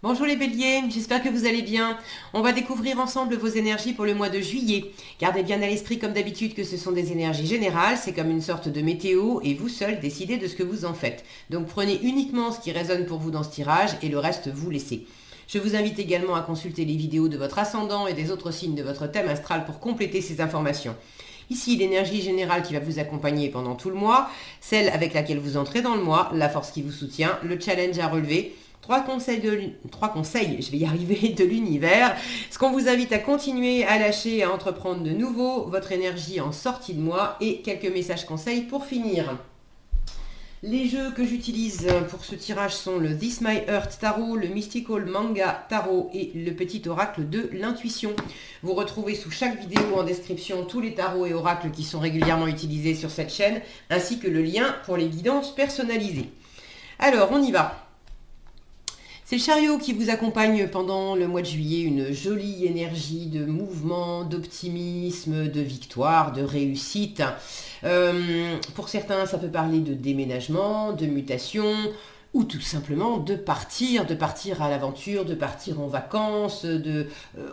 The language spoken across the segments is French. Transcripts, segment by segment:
Bonjour les béliers, j'espère que vous allez bien. On va découvrir ensemble vos énergies pour le mois de juillet. Gardez bien à l'esprit comme d'habitude que ce sont des énergies générales, c'est comme une sorte de météo et vous seul décidez de ce que vous en faites. Donc prenez uniquement ce qui résonne pour vous dans ce tirage et le reste vous laissez. Je vous invite également à consulter les vidéos de votre ascendant et des autres signes de votre thème astral pour compléter ces informations. Ici, l'énergie générale qui va vous accompagner pendant tout le mois, celle avec laquelle vous entrez dans le mois, la force qui vous soutient, le challenge à relever, trois conseils, je vais y arriver, de l'univers. Ce qu'on vous invite à continuer à lâcher et à entreprendre de nouveau, votre énergie en sortie de mois et quelques messages conseils pour finir. Les jeux que j'utilise pour ce tirage sont le This My Earth Tarot, le Mystical Manga Tarot et le petit oracle de l'intuition. Vous retrouvez sous chaque vidéo en description tous les tarots et oracles qui sont régulièrement utilisés sur cette chaîne, ainsi que le lien pour les guidances personnalisées. Alors, on y va. C'est le chariot qui vous accompagne pendant le mois de juillet, une jolie énergie de mouvement, d'optimisme, de victoire, de réussite. Pour certains, ça peut parler de déménagement, de mutation, ou tout simplement de partir à l'aventure, de partir en vacances.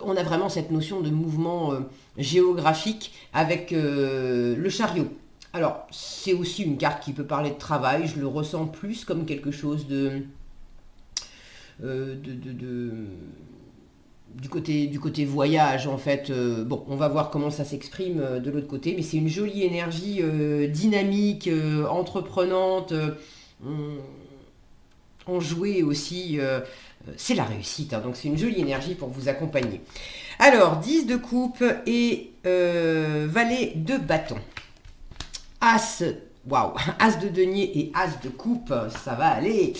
On a vraiment cette notion de mouvement géographique avec le chariot. Alors, c'est aussi une carte qui peut parler de travail, je le ressens plus comme quelque chose du côté voyage en fait. Bon, on va voir comment ça s'exprime de l'autre côté, mais c'est une jolie énergie dynamique, entreprenante, enjouée aussi. C'est la réussite, hein, donc c'est une jolie énergie pour vous accompagner. Alors, 10 de coupe et valet de bâton. As, waouh, as de denier et as de coupe, ça va aller.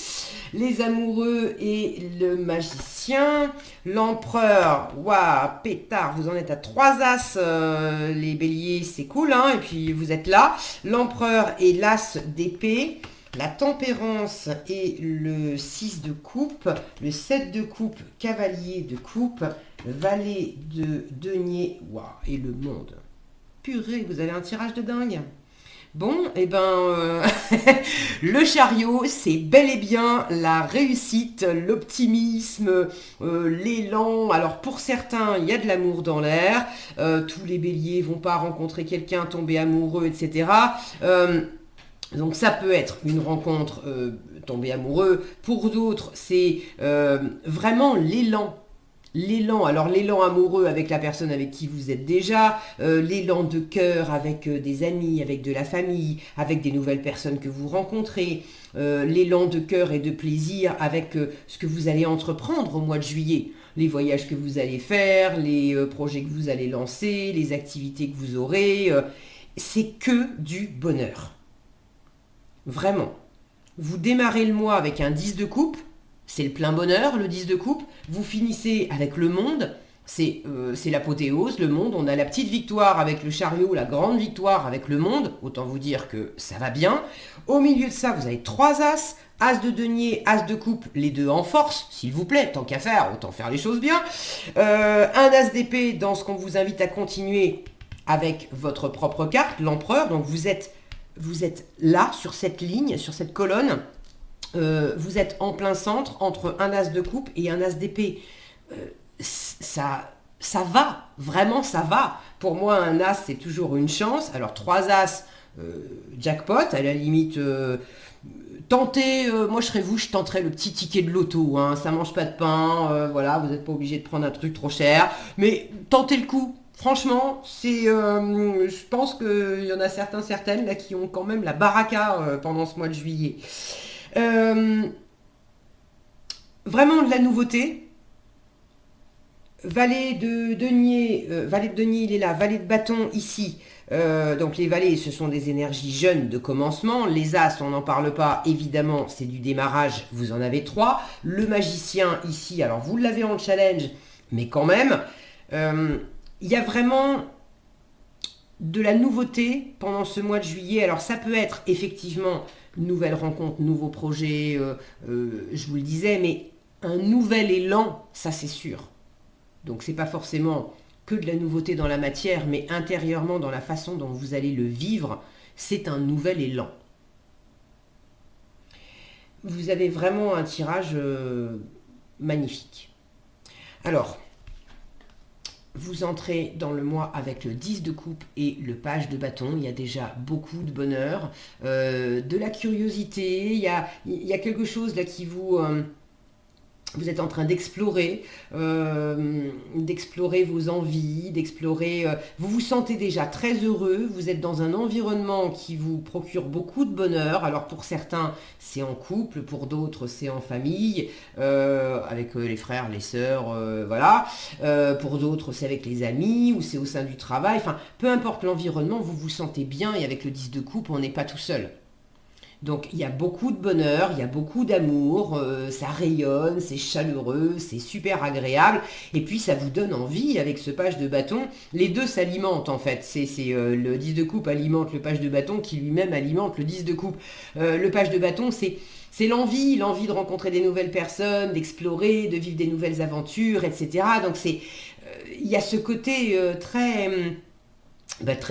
Les amoureux et le magicien. L'empereur, waouh, pétard, vous en êtes à 3 as, les béliers, c'est cool, hein, et puis vous êtes là. L'empereur et l'as d'épée. La tempérance et le 6 de coupe, le 7 de coupe, cavalier de coupe, valet de denier, waouh, et le monde. Purée, vous avez un tirage de dingue. Bon, et le chariot, c'est bel et bien la réussite, l'optimisme, l'élan. Alors pour certains, il y a de l'amour dans l'air. Tous les béliers vont pas rencontrer quelqu'un, tomber amoureux, etc. Donc ça peut être une rencontre, tomber amoureux. Pour d'autres, c'est vraiment l'élan. L'élan, alors l'élan amoureux avec la personne avec qui vous êtes déjà, l'élan de cœur avec des amis, avec de la famille, avec des nouvelles personnes que vous rencontrez, l'élan de cœur et de plaisir avec ce que vous allez entreprendre au mois de juillet, les voyages que vous allez faire, les projets que vous allez lancer, les activités que vous aurez, c'est que du bonheur. Vraiment. Vous démarrez le mois avec un 10 de coupe. C'est le plein bonheur, le 10 de coupe. Vous finissez avec le monde, c'est l'apothéose, le monde. On a la petite victoire avec le chariot, la grande victoire avec le monde. Autant vous dire que ça va bien. Au milieu de ça, vous avez 3 as. As de denier, as de coupe, les deux en force, s'il vous plaît. Tant qu'à faire, autant faire les choses bien. Un as d'épée dans ce qu'on vous invite à continuer avec votre propre carte, l'empereur. Donc vous êtes là, sur cette ligne, sur cette colonne. Vous êtes en plein centre entre un as de coupe et un as d'épée. Ça va, vraiment ça va. Pour moi, un as, c'est toujours une chance. Alors, 3 as, jackpot, à la limite, tentez, moi je serais vous, je tenterais le petit ticket de loto. Hein, ça mange pas de pain, voilà, vous n'êtes pas obligé de prendre un truc trop cher. Mais tentez le coup. Franchement, je pense qu'il y en a certaines là qui ont quand même la baraka pendant ce mois de juillet. Vraiment de la nouveauté. Valet de denier, il est là. Valet de bâton ici. Donc les valets, ce sont des énergies jeunes de commencement. Les as, on n'en parle pas, évidemment, c'est du démarrage. Vous en avez 3. Le magicien ici, alors vous l'avez en challenge, mais quand même, il y a vraiment de la nouveauté pendant ce mois de juillet. Alors ça peut être effectivement nouvelle rencontre, nouveau projet, je vous le disais, mais un nouvel élan, ça c'est sûr. Donc c'est pas forcément que de la nouveauté dans la matière, mais intérieurement dans la façon dont vous allez le vivre, c'est un nouvel élan. Vous avez vraiment un tirage magnifique. Alors, vous entrez dans le mois avec le 10 de coupe et le page de bâton. Il y a déjà beaucoup de bonheur, de la curiosité. Il y a quelque chose là qui vous êtes en train d'explorer vos envies, vous vous sentez déjà très heureux, vous êtes dans un environnement qui vous procure beaucoup de bonheur. Alors pour certains, c'est en couple, pour d'autres, c'est en famille, avec les frères, les sœurs, voilà. Pour d'autres, c'est avec les amis ou c'est au sein du travail. Enfin, peu importe l'environnement, vous vous sentez bien et avec le 10 de coupe, on n'est pas tout seul. Donc il y a beaucoup de bonheur, il y a beaucoup d'amour, ça rayonne, c'est chaleureux, c'est super agréable. Et puis ça vous donne envie avec ce page de bâton. Les deux s'alimentent en fait. Le 10 de coupe alimente le page de bâton qui lui-même alimente le 10 de coupe. Le page de bâton, c'est l'envie de rencontrer des nouvelles personnes, d'explorer, de vivre des nouvelles aventures, etc. Donc il y a ce côté très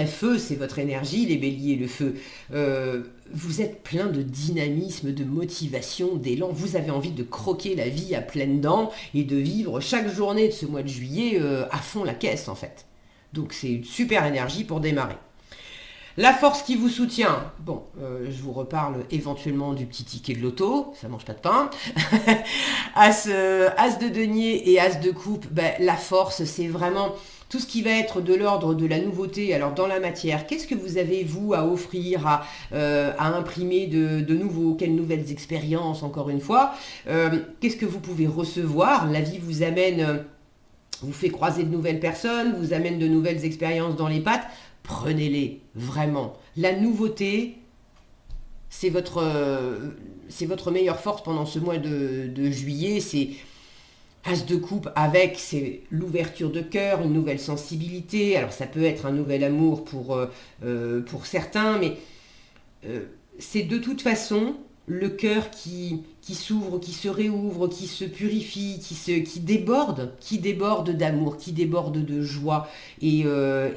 feu, c'est votre énergie, les béliers, le feu. Vous êtes plein de dynamisme, de motivation, d'élan. Vous avez envie de croquer la vie à pleines dents et de vivre chaque journée de ce mois de juillet à fond la caisse en fait. Donc c'est une super énergie pour démarrer. La force qui vous soutient, bon, je vous reparle éventuellement du petit ticket de loto, ça mange pas de pain. As de denier et as de coupe, la force c'est vraiment tout ce qui va être de l'ordre de la nouveauté. Alors dans la matière, qu'est-ce que vous avez vous à offrir, à imprimer de nouveau, quelles nouvelles expériences encore une fois, qu'est-ce que vous pouvez recevoir, la vie vous amène, vous fait croiser de nouvelles personnes, vous amène de nouvelles expériences dans les pattes, prenez-les vraiment. La nouveauté, c'est votre meilleure force pendant ce mois de juillet, c'est As de coupe avec, c'est l'ouverture de cœur, une nouvelle sensibilité. Alors ça peut être un nouvel amour pour certains, mais c'est de toute façon le cœur qui s'ouvre, qui se réouvre, qui se purifie, qui déborde d'amour, qui déborde de joie. Et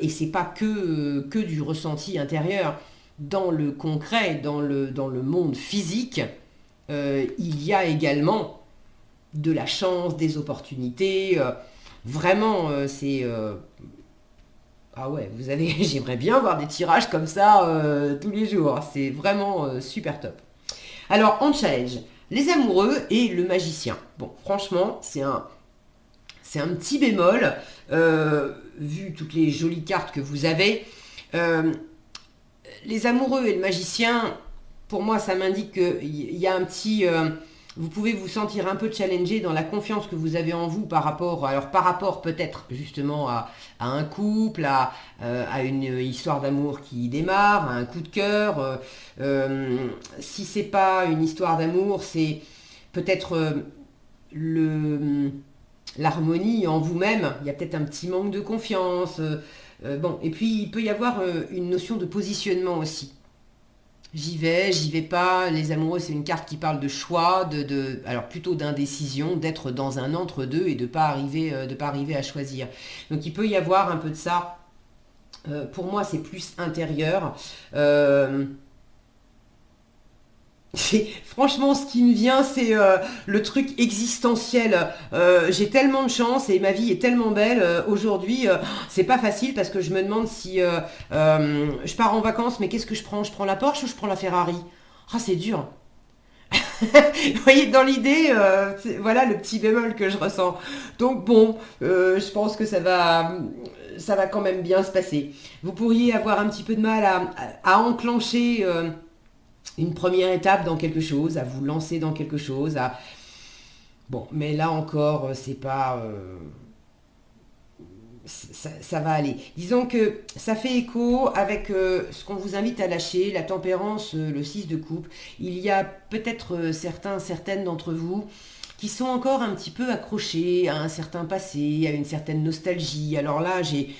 c'est pas que du ressenti intérieur. Dans le concret, dans le monde physique, il y a également de la chance, des opportunités. Vraiment, c'est... Ah ouais, j'aimerais bien avoir des tirages comme ça tous les jours. C'est vraiment super top. Alors, en challenge, les amoureux et le magicien. Bon, franchement, c'est un petit bémol, vu toutes les jolies cartes que vous avez. Les amoureux et le magicien, pour moi, ça m'indique qu'il y a un petit... vous pouvez vous sentir un peu challengé dans la confiance que vous avez en vous par rapport peut-être justement à un couple, à une histoire d'amour qui démarre, à un coup de cœur. Si c'est pas une histoire d'amour, c'est peut-être l'harmonie en vous-même. Il y a peut-être un petit manque de confiance. Bon, et puis il peut y avoir une notion de positionnement aussi. J'y vais pas. Les amoureux, c'est une carte qui parle de choix, alors plutôt d'indécision, d'être dans un entre-deux et de pas arriver à choisir. Donc il peut y avoir un peu de ça. Pour moi, c'est plus intérieur. Franchement, ce qui me vient, c'est le truc existentiel. J'ai tellement de chance et ma vie est tellement belle. Aujourd'hui, c'est pas facile parce que je me demande si je pars en vacances, mais qu'est-ce que je prends? Je prends la Porsche ou je prends la Ferrari? Ah, c'est dur. Vous voyez, dans l'idée, voilà le petit bémol que je ressens. Donc bon, je pense que ça va quand même bien se passer. Vous pourriez avoir un petit peu de mal à enclencher une première étape dans quelque chose, à vous lancer dans quelque chose. Bon, mais là encore, c'est pas... ça va aller. Disons que ça fait écho avec ce qu'on vous invite à lâcher, la tempérance, le 6 de coupe. Il y a peut-être certaines d'entre vous qui sont encore un petit peu accrochés à un certain passé, à une certaine nostalgie. Alors là, j'ai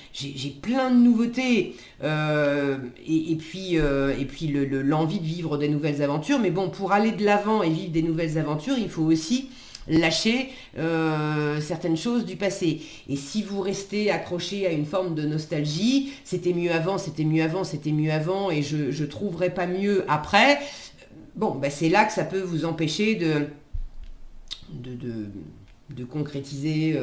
plein de nouveautés et puis l'envie de vivre des nouvelles aventures. Mais bon, pour aller de l'avant et vivre des nouvelles aventures, il faut aussi lâcher certaines choses du passé. Et si vous restez accroché à une forme de nostalgie, c'était mieux avant, c'était mieux avant, c'était mieux avant, et je trouverai pas mieux après, bon, c'est là que ça peut vous empêcher de concrétiser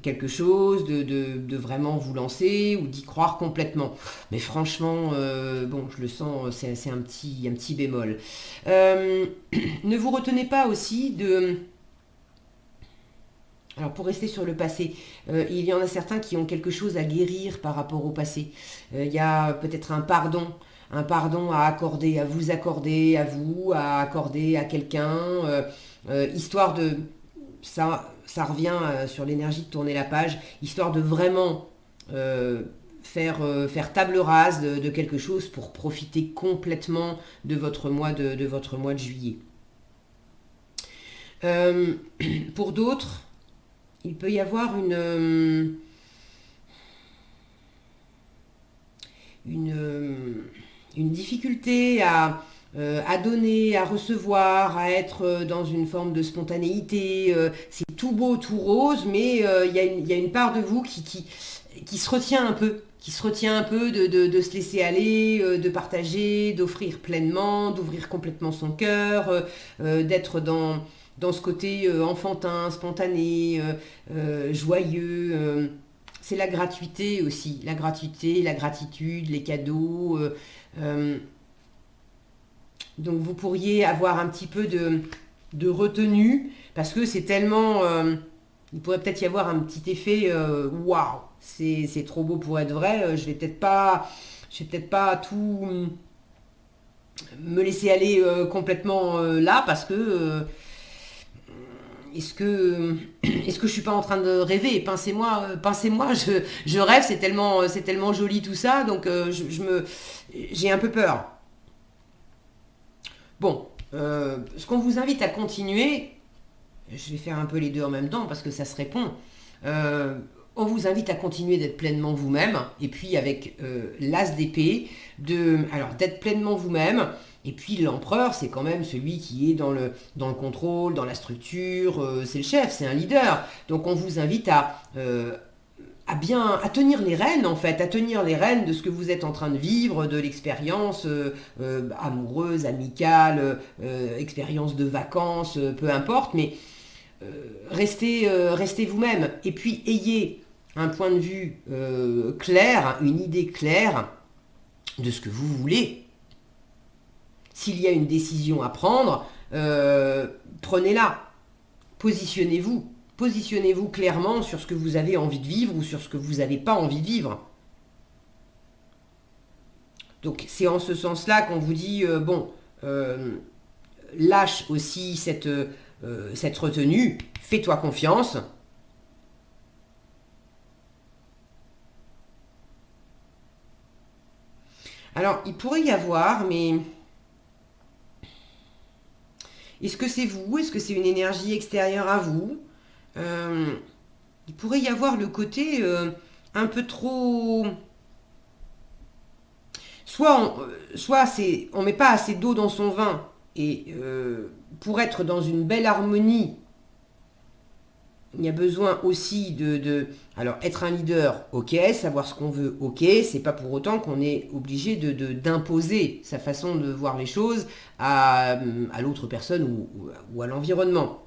quelque chose, de vraiment vous lancer ou d'y croire complètement. Mais franchement, bon, je le sens, c'est un petit bémol. Ne vous retenez pas aussi de... Alors pour rester sur le passé, il y en a certains qui ont quelque chose à guérir par rapport au passé. Il y a peut-être un pardon à accorder, à vous, à accorder à quelqu'un, histoire de... Ça revient sur l'énergie de tourner la page, histoire de vraiment faire table rase de quelque chose pour profiter complètement de votre mois de juillet. Pour d'autres, il peut y avoir une difficulté à donner, à recevoir, à être dans une forme de spontanéité. C'est tout beau, tout rose, mais il y a une part de vous qui se retient un peu. Qui se retient un peu de se laisser aller, de partager, d'offrir pleinement, d'ouvrir complètement son cœur, d'être dans ce côté enfantin, spontané, joyeux. C'est la gratuité aussi, la gratuité, la gratitude, les cadeaux. Donc vous pourriez avoir un petit peu de retenue, parce que c'est tellement... il pourrait peut-être y avoir un petit effet waouh, c'est trop beau pour être vrai, je vais peut-être pas tout me laisser aller complètement là, parce que est-ce que je suis pas en train de rêver? Pincez-moi, je rêve, c'est tellement joli tout ça, donc j'ai un peu peur. Bon, ce qu'on vous invite à continuer, je vais faire un peu les deux en même temps parce que ça se répond. On vous invite à continuer d'être pleinement vous-même, et puis avec l'as d'épée, d'être pleinement vous-même. Et puis l'empereur, c'est quand même celui qui est dans le contrôle, dans la structure, c'est le chef, c'est un leader. Donc on vous invite à tenir les rênes, en fait, à tenir les rênes de ce que vous êtes en train de vivre, de l'expérience amoureuse, amicale, expérience de vacances, peu importe, mais restez vous-même. Et puis ayez un point de vue clair, une idée claire de ce que vous voulez. S'il y a une décision à prendre, prenez-la. Positionnez-vous. Positionnez-vous clairement sur ce que vous avez envie de vivre ou sur ce que vous n'avez pas envie de vivre. Donc c'est en ce sens-là qu'on vous dit, lâche aussi cette retenue, fais-toi confiance. Alors, il pourrait y avoir, mais est-ce que c'est vous? Est-ce que c'est une énergie extérieure à vous? Il pourrait y avoir le côté un peu trop... Soit on met pas assez d'eau dans son vin, et pour être dans une belle harmonie, il y a besoin aussi alors être un leader, ok, savoir ce qu'on veut, ok, c'est pas pour autant qu'on est obligé d'imposer sa façon de voir les choses à l'autre personne ou à l'environnement.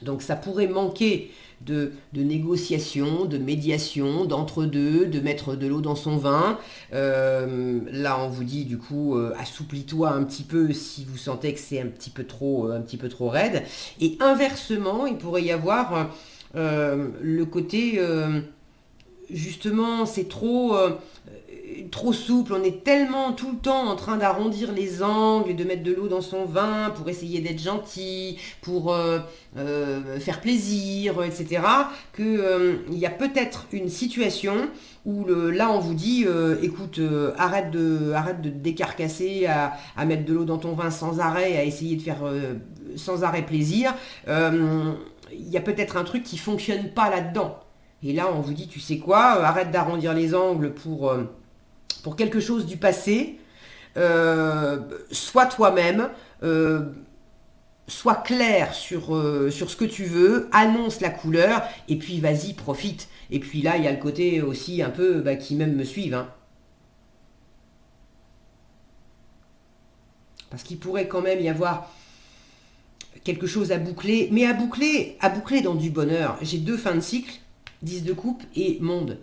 Donc ça pourrait manquer de négociation, de médiation, d'entre-deux, de mettre de l'eau dans son vin. Là, on vous dit du coup, assouplis-toi un petit peu si vous sentez que c'est un petit peu trop raide. Et inversement, il pourrait y avoir le côté, justement, c'est trop souple, on est tellement tout le temps en train d'arrondir les angles et de mettre de l'eau dans son vin pour essayer d'être gentil, pour faire plaisir, etc., qu'il y a peut-être une situation où là on vous dit, écoute, arrête de te décarcasser à mettre de l'eau dans ton vin sans arrêt, à essayer de faire sans arrêt plaisir. Il y a peut-être un truc qui fonctionne pas là-dedans. Et là, on vous dit, tu sais quoi, arrête d'arrondir les angles pour quelque chose du passé, sois toi-même, sois clair sur ce que tu veux, annonce la couleur, et puis vas-y, profite. Et puis là, il y a le côté aussi un peu qui même me suivent. Hein. Parce qu'il pourrait quand même y avoir quelque chose à boucler, mais à boucler dans du bonheur. J'ai 2 fins de cycle, 10 de coupe et monde.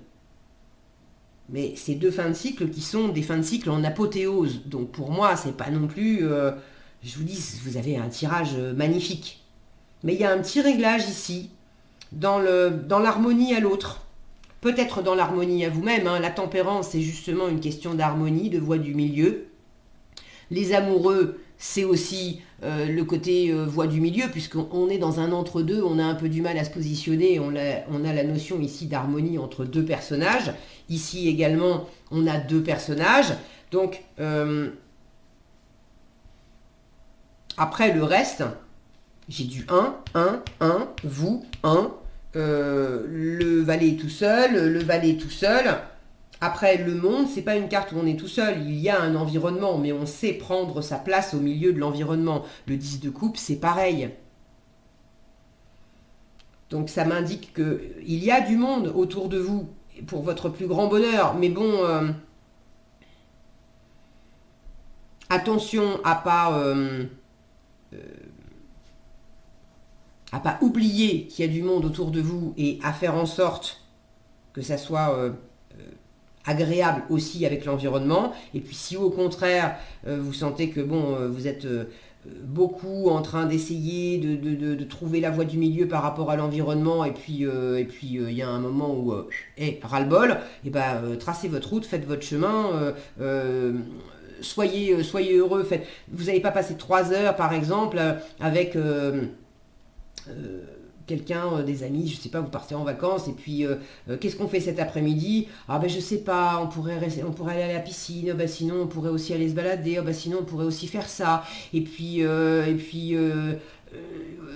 Mais ces 2 fins de cycle qui sont des fins de cycle en apothéose. Donc pour moi, c'est pas non plus... je vous dis, vous avez un tirage magnifique. Mais il y a un petit réglage ici, dans l'harmonie à l'autre. Peut-être dans l'harmonie à vous-même. Hein. La tempérance, c'est justement une question d'harmonie, de voie du milieu. Les amoureux, c'est aussi le côté voie du milieu, puisqu'on est dans un entre-deux, on a un peu du mal à se positionner, on a la notion ici d'harmonie entre 2 personnages. Ici également, on a 2 personnages. Donc, après le reste, j'ai du 1, vous, 1, le valet tout seul, le valet tout seul. Après, le monde, c'est pas une carte où on est tout seul. Il y a un environnement, mais on sait prendre sa place au milieu de l'environnement. Le 10 de coupe, c'est pareil. Donc ça m'indique qu'il y a du monde autour de vous pour votre plus grand bonheur. Mais bon, attention à pas oublier qu'il y a du monde autour de vous et à faire en sorte que ça soit agréable aussi avec l'environnement. Et puis si au contraire vous sentez que bon vous êtes beaucoup en train d'essayer de trouver la voie du milieu par rapport à l'environnement et puis il y a un moment où ras-le-bol, et tracez votre route, faites votre chemin, soyez heureux, vous n'allez pas passer 3 heures par exemple avec quelqu'un, des amis, je sais pas, vous partez en vacances et puis qu'est-ce qu'on fait cet après-midi? Ah ben je sais pas, on pourrait aller à la piscine, sinon on pourrait aussi aller se balader, sinon on pourrait aussi faire ça, et puis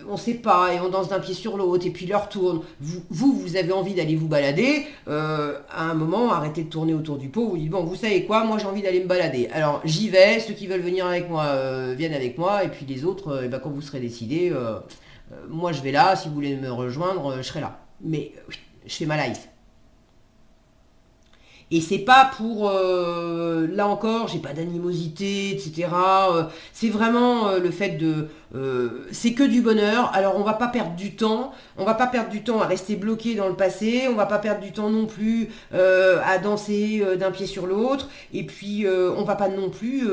on sait pas, et on danse d'un pied sur l'autre, et puis l'heure tourne. Vous avez envie d'aller vous balader, à un moment, arrêtez de tourner autour du pot, vous dites, bon, vous savez quoi, moi j'ai envie d'aller me balader. Alors j'y vais, ceux qui veulent venir avec moi viennent avec moi, et puis les autres, quand vous serez décidés, moi je vais là, si vous voulez me rejoindre, je serai là. Mais je fais ma life. Et c'est pas pour, là encore, j'ai pas d'animosité, etc. C'est vraiment le fait de... c'est que du bonheur, alors on va pas perdre du temps, à rester bloqué dans le passé, on va pas perdre du temps non plus à danser d'un pied sur l'autre, et puis on va pas non plus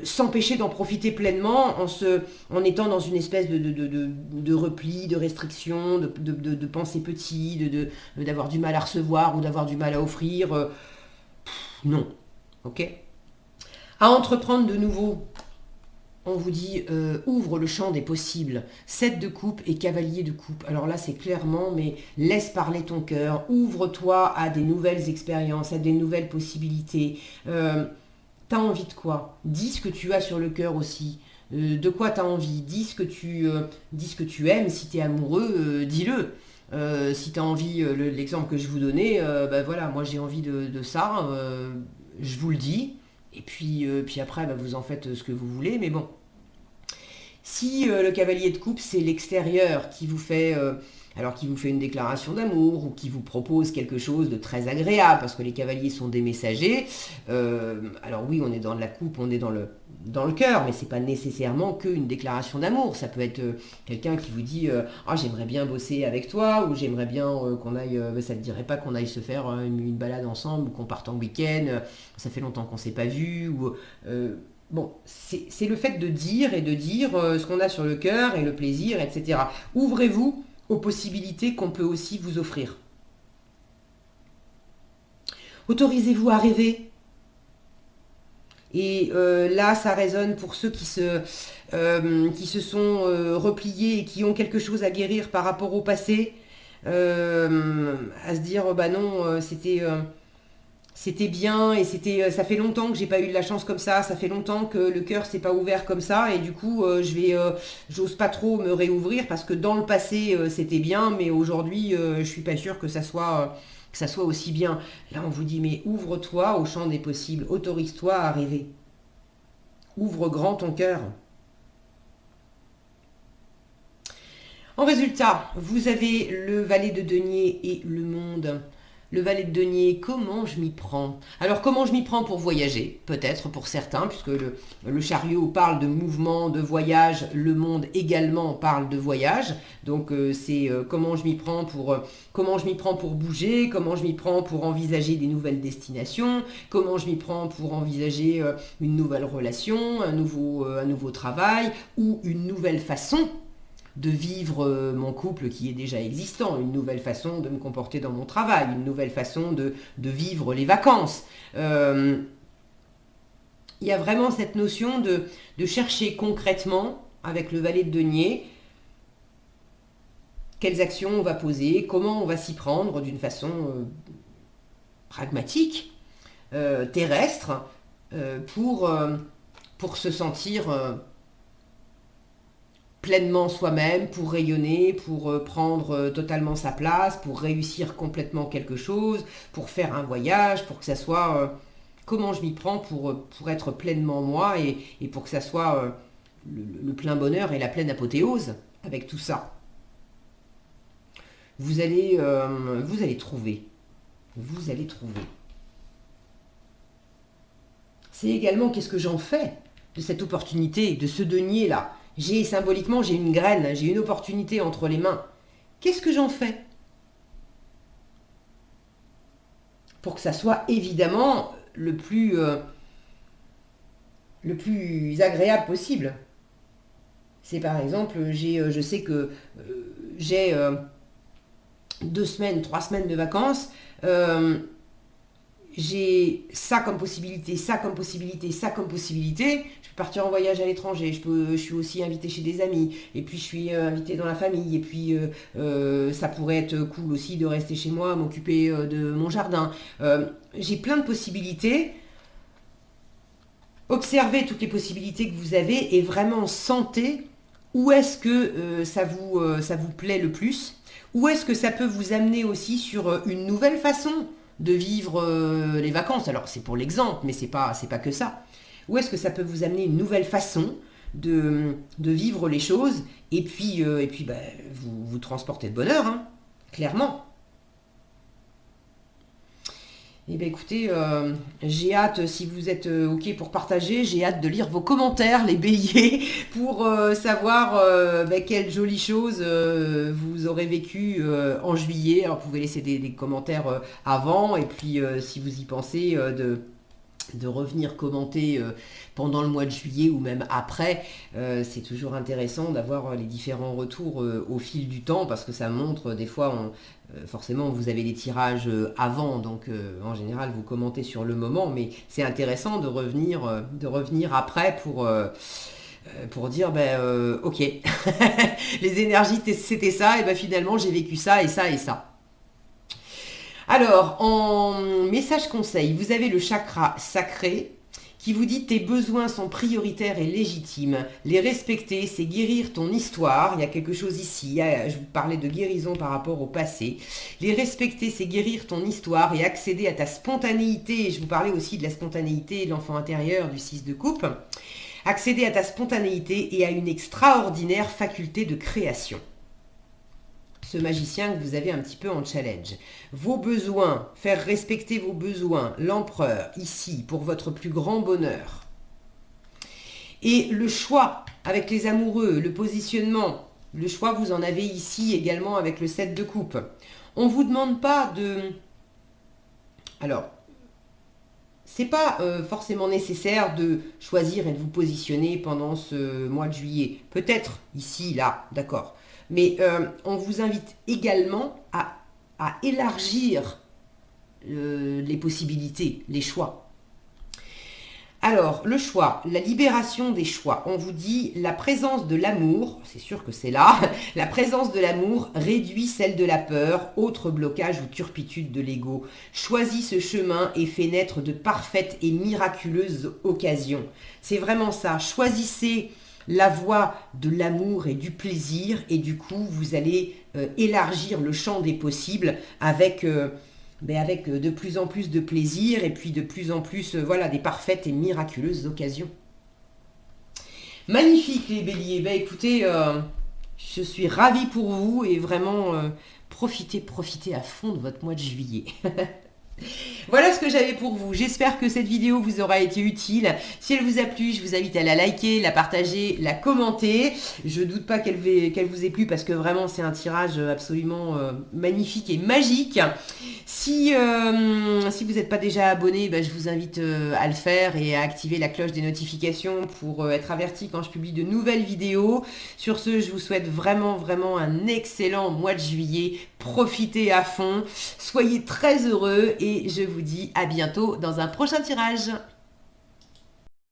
s'empêcher d'en profiter pleinement en étant dans une espèce de repli, de restriction, de penser petit, d'avoir du mal à recevoir ou d'avoir du mal à offrir. Non. Ok. À entreprendre de nouveau, on vous dit ouvre le champ des possibles. 7 de coupe et cavalier de coupe. Alors là, c'est clairement, mais laisse parler ton cœur. Ouvre-toi à des nouvelles expériences, à des nouvelles possibilités. T'as envie de quoi? Dis ce que tu as sur le cœur aussi. De quoi t'as envie? Dis ce que tu aimes. Si t'es amoureux, dis-le. Si tu as envie, l'exemple que je vous donnais, voilà, moi j'ai envie de ça, je vous le dis, et puis après vous en faites ce que vous voulez, mais bon. Si le cavalier de coupe, c'est l'extérieur qui vous fait une déclaration d'amour ou qui vous propose quelque chose de très agréable, parce que les cavaliers sont des messagers, alors oui, on est dans la coupe, on est dans le cœur, mais c'est pas nécessairement qu'une déclaration d'amour. Ça peut être quelqu'un qui vous dit j'aimerais bien bosser avec toi, ou j'aimerais bien qu'on aille, ça te dirait pas qu'on aille se faire une balade ensemble, ou qu'on parte en week-end, ça fait longtemps qu'on s'est pas vu, ou... Bon, c'est le fait de dire ce qu'on a sur le cœur et le plaisir, etc. Ouvrez-vous aux possibilités qu'on peut aussi vous offrir. Autorisez-vous à rêver. Et là, ça résonne pour ceux qui se sont repliés et qui ont quelque chose à guérir par rapport au passé. À se dire, non, c'était bien et ça fait longtemps que j'ai pas eu de la chance comme ça fait longtemps que le cœur s'est pas ouvert comme ça, et du coup j'ose pas trop me réouvrir parce que dans le passé c'était bien, mais aujourd'hui je suis pas sûre que ça soit aussi bien. Là on vous dit, mais ouvre-toi au champ des possibles, autorise-toi à rêver, ouvre grand ton cœur. En résultat, vous avez le valet de denier et le monde. Le valet de denier, comment je m'y prends? Alors, comment je m'y prends pour voyager? Peut-être pour certains, puisque le chariot parle de mouvement, de voyage, le monde également parle de voyage. Donc, c'est comment je m'y prends pour bouger, comment je m'y prends pour envisager des nouvelles destinations, comment je m'y prends pour envisager une nouvelle relation, un nouveau travail ou une nouvelle façon de vivre mon couple qui est déjà existant, une nouvelle façon de me comporter dans mon travail, une nouvelle façon de vivre les vacances. Il y a vraiment cette notion de chercher concrètement, avec le valet de denier, quelles actions on va poser, comment on va s'y prendre d'une façon pragmatique, terrestre, pour se sentir pleinement soi-même, pour rayonner, pour prendre totalement sa place, pour réussir complètement quelque chose, pour faire un voyage, pour que ça soit comment je m'y prends pour être pleinement moi et pour que ça soit le plein bonheur et la pleine apothéose avec tout ça. Vous allez trouver. Vous allez trouver. C'est également qu'est-ce que j'en fais de cette opportunité, de ce denier-là. Symboliquement, j'ai une graine, j'ai une opportunité entre les mains. Qu'est-ce que j'en fais? Pour que ça soit évidemment le plus agréable possible. C'est par exemple, je sais que j'ai 2 semaines, 3 semaines de vacances. J'ai ça comme possibilité, ça comme possibilité, ça comme possibilité. Je peux partir en voyage à l'étranger, je suis aussi invitée chez des amis, et puis je suis invitée dans la famille, et puis ça pourrait être cool aussi de rester chez moi, m'occuper de mon jardin. J'ai plein de possibilités. Observez toutes les possibilités que vous avez et vraiment sentez où est-ce que ça vous plaît le plus, où est-ce que ça peut vous amener aussi sur une nouvelle façon de vivre les vacances. Alors c'est pour l'exemple, mais c'est pas que ça. Où est-ce que ça peut vous amener une nouvelle façon de vivre les choses et puis vous transportez de bonheur, hein, clairement. Eh bien écoutez, j'ai hâte, si vous êtes OK pour partager, j'ai hâte de lire vos commentaires, les béliers, pour savoir quelles jolies choses vous aurez vécues en juillet. Alors vous pouvez laisser des commentaires avant, et puis si vous y pensez, de revenir commenter pendant le mois de juillet ou même après. C'est toujours intéressant d'avoir les différents retours au fil du temps, parce que ça montre des fois, forcément vous avez les tirages avant, donc en général vous commentez sur le moment, mais c'est intéressant de revenir après pour dire ok, les énergies c'était ça, et finalement j'ai vécu ça et ça et ça. Alors, en message conseil, vous avez le chakra sacré qui vous dit tes besoins sont prioritaires et légitimes. Les respecter, c'est guérir ton histoire. Il y a quelque chose ici. Je vous parlais de guérison par rapport au passé. Les respecter, c'est guérir ton histoire et accéder à ta spontanéité. Je vous parlais aussi de la spontanéité de l'enfant intérieur du 6 de coupe. Accéder à ta spontanéité et à une extraordinaire faculté de création. Ce magicien que vous avez un petit peu en challenge. Vos besoins, faire respecter vos besoins, l'empereur, ici, pour votre plus grand bonheur. Et le choix avec les amoureux, le positionnement, le choix vous en avez ici également avec le 7 de coupe. On ne vous demande pas de... Alors, c'est pas forcément nécessaire de choisir et de vous positionner pendant ce mois de juillet. Peut-être ici, là, d'accord. Mais on vous invite également à élargir les possibilités, les choix. Alors, le choix, la libération des choix. On vous dit la présence de l'amour, c'est sûr que c'est là, la présence de l'amour réduit celle de la peur, autre blocage ou turpitude de l'ego. Choisis ce chemin et fais naître de parfaites et miraculeuses occasions. C'est vraiment ça, choisissez la voie de l'amour et du plaisir, et du coup vous allez élargir le champ des possibles avec de plus en plus de plaisir, et puis de plus en plus des parfaites et miraculeuses occasions. Magnifique les béliers. Écoutez, Je suis ravie pour vous et vraiment profitez à fond de votre mois de juillet. Voilà ce que j'avais pour vous. J'espère que cette vidéo vous aura été utile. Si elle vous a plu, je vous invite à la liker, la partager, la commenter. Je doute pas qu'elle vous ait plu parce que vraiment c'est un tirage absolument magnifique et magique. Si vous n'êtes pas déjà abonné, je vous invite à le faire et à activer la cloche des notifications pour être averti quand je publie de nouvelles vidéos. Sur ce, je vous souhaite vraiment un excellent mois de juillet. Profitez à fond, soyez très heureux et je vous dis à bientôt dans un prochain tirage.